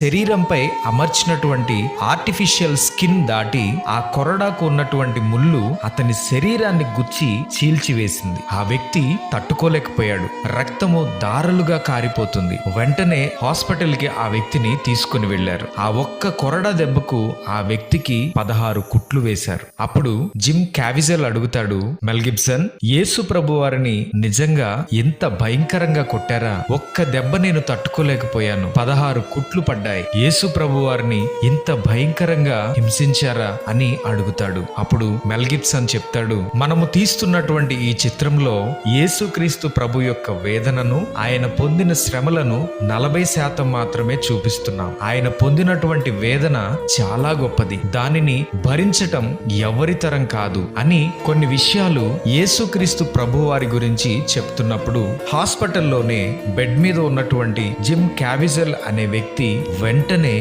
శరీరంపై అమర్చినటువంటి artificial skin దాటి ఆ కొరడాకు ఉన్నటువంటి ముళ్ళు అతని శరీరాన్ని గుచ్చి చీల్చివేసింది. ఆ వ్యక్తి తట్టుకోలేకపోయాడు. రక్తము దారలుగా కారిపోతుంది. వెంటనే హాస్పిటల్ కి ఆ వ్యక్తిని తీసుకుని వెళ్లారు. ఆ ఒక్క కొరడా దెబ్బకు ఆ వ్యక్తికి 16 కుట్లు వేశారు. అప్పుడు జిమ్ క్యావిజెల్ అడుగుతాడు, మెల్ గిబ్సన్, యేసు ప్రభు వారిని నిజంగా ఎంత భయంకరంగా కొట్టారా? ఒక్క దెబ్బ నేను తట్టుకోలేకపోయాను. 16 కుట్లు పడ్డాయి. యేసు ప్రభు వారిని ఇంత భయంకరంగా హింసించారా అని అడుగుతాడు. అప్పుడు మెల్ గిబ్సన్ చెప్తాడు, మనము తీస్తున్నటువంటి ఈ చిత్రంలో యేసుక్రీస్తు ప్రభు యొక్క వేదనను, ఆయన పొందిన శ్రమలను 40% మాత్రమే చూపిస్తున్నాం. ఆయన పొందినటువంటి వేదన చాలా గొప్పది, దానిని భరించటం ఎవరి తరం కాదు అని కొన్ని విషయాలు యేసుక్రీస్తు ప్రభు వారి గురించి చెప్తున్నప్పుడు హాస్పిటల్లోనే బెడ్ మీద ఉన్నటువంటి జిమ్ క్యావిజెల్ అనే వ్యక్తి వెంటనే